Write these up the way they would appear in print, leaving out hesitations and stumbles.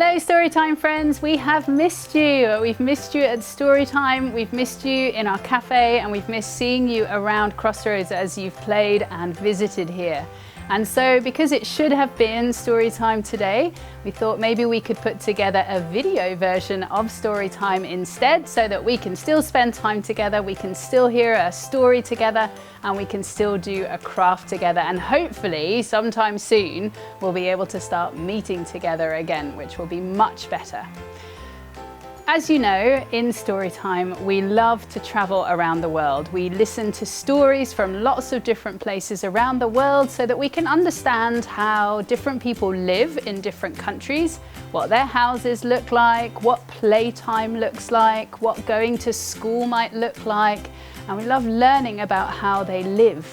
Hello Storytime friends, we have missed you. We've missed you at Storytime, we've missed you in our cafe, and we've missed seeing you around Crossroads as you've played and visited here. And so because it should have been Storytime today, we thought maybe we could put together a video version of Storytime instead so that we can still spend time together, we can still hear a story together, and we can still do a craft together. And hopefully sometime soon we'll be able to start meeting together again, which will be much better. As you know, in Storytime, we love to travel around the world. We listen to stories from lots of different places around the world so that we can understand how different people live in different countries, what their houses look like, what playtime looks like, what going to school might look like, and we love learning about how they live.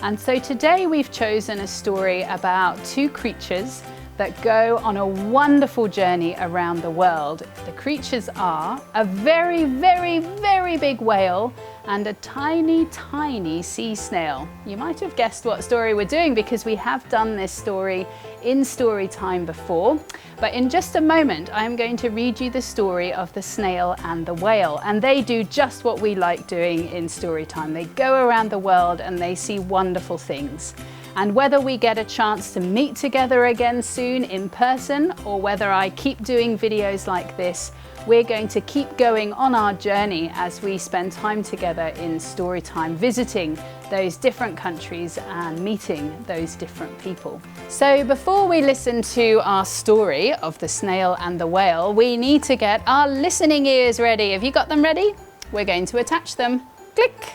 And so today we've chosen a story about two creatures that go on a wonderful journey around the world. The creatures are a very, very, very big whale and a tiny, tiny sea snail. You might have guessed what story we're doing because we have done this story in Storytime before. But in just a moment, I'm going to read you the story of the snail and the whale. And they do just what we like doing in Storytime. They go around the world and they see wonderful things. And whether we get a chance to meet together again soon in person, or whether I keep doing videos like this, we're going to keep going on our journey as we spend time together in Storytime, visiting those different countries and meeting those different people. So before we listen to our story of the snail and the whale, we need to get our listening ears ready. Have you got them ready? We're going to attach them. Click,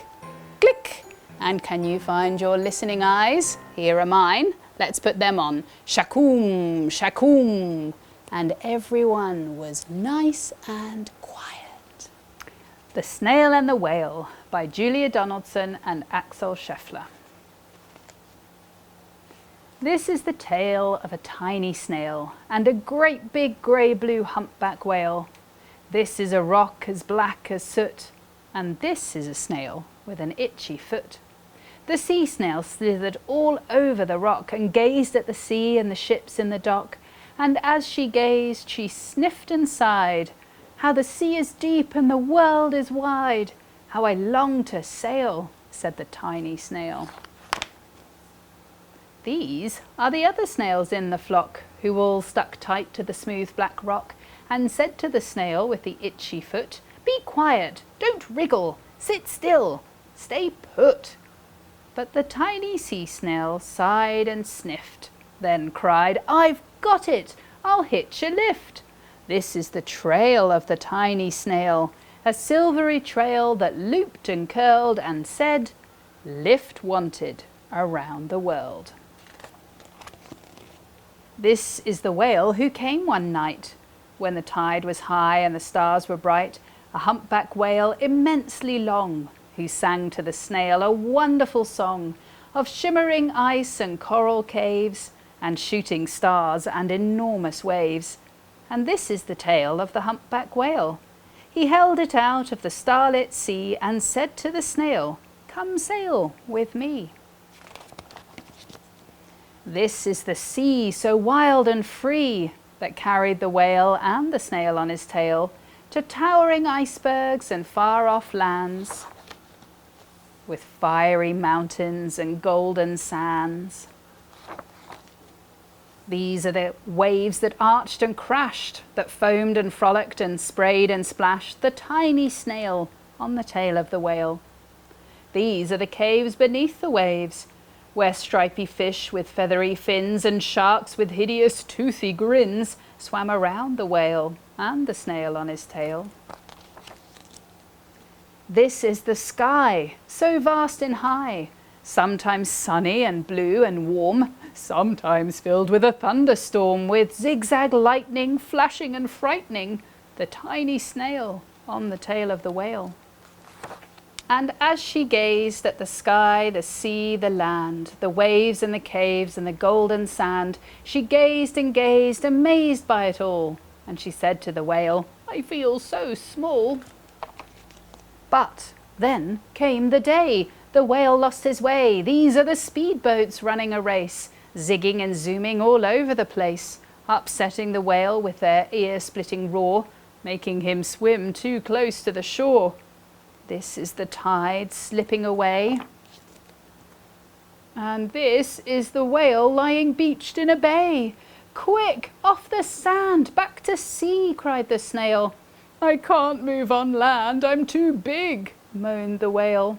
click. And can you find your listening eyes? Here are mine. Let's put them on. Shakoom, shakoom. And everyone was nice and quiet. The Snail and the Whale by Julia Donaldson and Axel Scheffler. This is the tale of a tiny snail and a great big grey-blue humpback whale. This is a rock as black as soot, and this is a snail with an itchy foot. The sea snail slithered all over the rock and gazed at the sea and the ships in the dock. And as she gazed, she sniffed and sighed. How the sea is deep and the world is wide. How I long to sail, said the tiny snail. These are the other snails in the flock, who all stuck tight to the smooth black rock, and said to the snail with the itchy foot, "Be quiet, don't wriggle, sit still, stay put." But the tiny sea snail sighed and sniffed, then cried, "I've got it! I'll hitch a lift." This is the trail of the tiny snail, a silvery trail that looped and curled and said, "Lift wanted around the world." This is the whale who came one night, when the tide was high and the stars were bright, a humpback whale immensely long, who sang to the snail a wonderful song of shimmering ice and coral caves and shooting stars and enormous waves. And this is the tale of the humpback whale. He held it out of the starlit sea and said to the snail, "Come sail with me." This is the sea so wild and free that carried the whale and the snail on his tail to towering icebergs and far-off lands, with fiery mountains and golden sands. These are the waves that arched and crashed, that foamed and frolicked and sprayed and splashed the tiny snail on the tail of the whale. These are the caves beneath the waves, where stripy fish with feathery fins and sharks with hideous toothy grins swam around the whale and the snail on his tail. This is the sky, so vast and high, sometimes sunny and blue and warm, sometimes filled with a thunderstorm, with zigzag lightning flashing and frightening the tiny snail on the tail of the whale. And as she gazed at the sky, the sea, the land, the waves and the caves and the golden sand, she gazed and gazed, amazed by it all, and she said to the whale, "I feel so small." But then came the day. The whale lost his way. These are the speedboats running a race, zigging and zooming all over the place, upsetting the whale with their ear-splitting roar, making him swim too close to the shore. This is the tide slipping away. And this is the whale lying beached in a bay. Quick, off the sand, back to sea, cried the snail. I can't move on land, I'm too big, moaned the whale.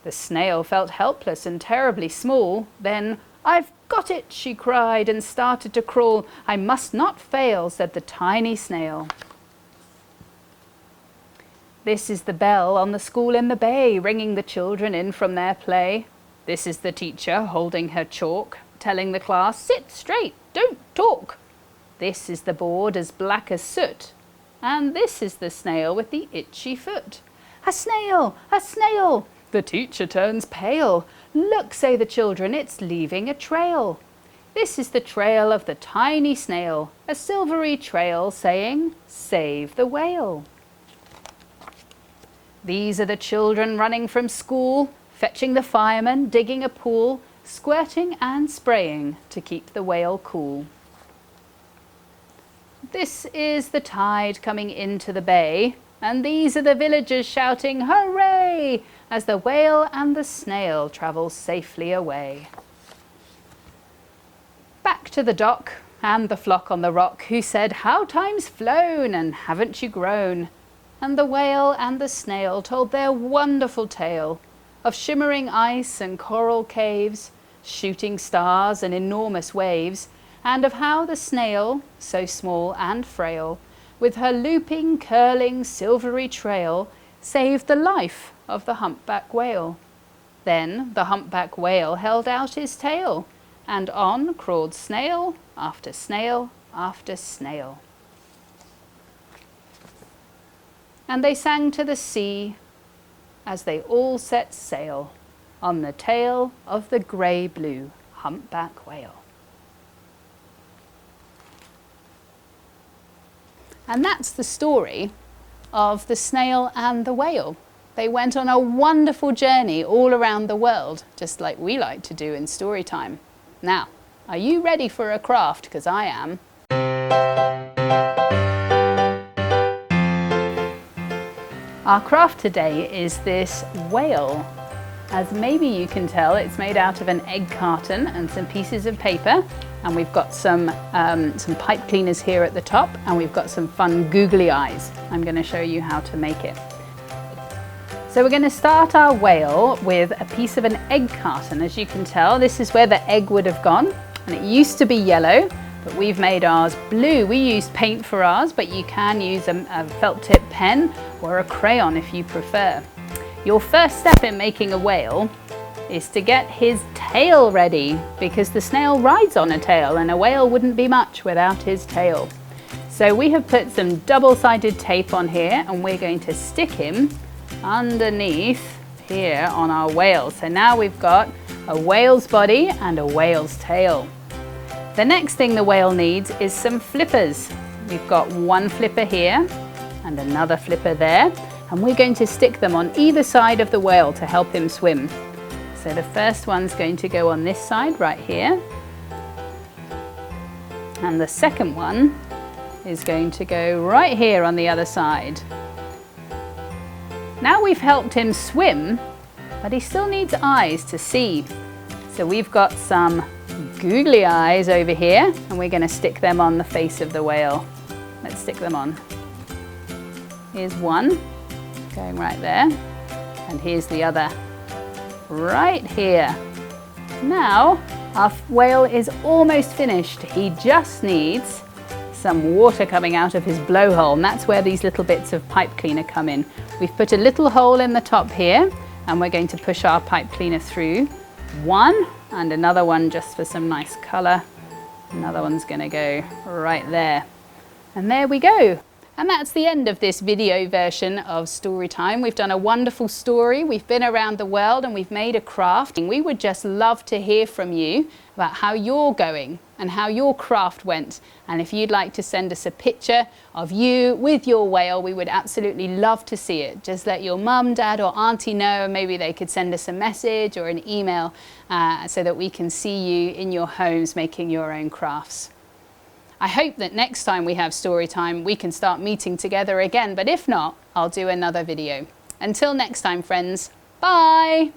The snail felt helpless and terribly small. Then, I've got it, she cried and started to crawl. I must not fail, said the tiny snail. This is the bell on the school in the bay, ringing the children in from their play. This is the teacher holding her chalk, telling the class, sit straight, don't talk. This is the board as black as soot. And this is the snail with the itchy foot. A snail! A snail! The teacher turns pale. Look, say the children, it's leaving a trail. This is the trail of the tiny snail, a silvery trail saying, save the whale. These are the children running from school, fetching the fireman, digging a pool, squirting and spraying to keep the whale cool. This is the tide coming into the bay, and these are the villagers shouting, hooray, as the whale and the snail travel safely away. Back to the dock and the flock on the rock, who said, how time's flown, and haven't you grown? And the whale and the snail told their wonderful tale of shimmering ice and coral caves, shooting stars and enormous waves, and of how the snail, so small and frail, with her looping, curling, silvery trail, saved the life of the humpback whale. Then the humpback whale held out his tail, and on crawled snail after snail after snail. And they sang to the sea as they all set sail on the tail of the grey-blue humpback whale. And that's the story of the snail and the whale. They went on a wonderful journey all around the world, just like we like to do in story time. Now, are you ready for a craft? Because I am. Our craft today is this whale. As maybe you can tell, it's made out of an egg carton and some pieces of paper, and we've got some pipe cleaners here at the top, and we've got some fun googly eyes. I'm going to show you how to make it. So we're going to start our whale with a piece of an egg carton. As you can tell, this is where the egg would have gone, and it used to be yellow, but we've made ours blue. We used paint for ours, but you can use a felt tip pen or a crayon if you prefer. Your first step in making a whale is to get his tail ready, because the snail rides on a tail and a whale wouldn't be much without his tail. So we have put some double-sided tape on here, and we're going to stick him underneath here on our whale. So now we've got a whale's body and a whale's tail. The next thing the whale needs is some flippers. We've got one flipper here and another flipper there, and we're going to stick them on either side of the whale to help him swim. So the first one's going to go on this side right here, and the second one is going to go right here on the other side. Now we've helped him swim, but he still needs eyes to see. So we've got some googly eyes over here, and we're going to stick them on the face of the whale. Let's stick them on. Here's one going right there, and here's the other right here. Now our whale is almost finished. He just needs some water coming out of his blowhole, and that's where these little bits of pipe cleaner come in. We've put a little hole in the top here, and we're going to push our pipe cleaner through. One and another one just for some nice colour. Another one's going to go right there. And there we go. And that's the end of this video version of Story Time. We've done a wonderful story, we've been around the world, and we've made a craft. We would just love to hear from you about how you're going and how your craft went. And if you'd like to send us a picture of you with your whale, we would absolutely love to see it. Just let your mum, dad or auntie know, and maybe they could send us a message or an email so that we can see you in your homes making your own crafts. I hope that next time we have story time, we can start meeting together again, but if not, I'll do another video. Until next time, friends, bye!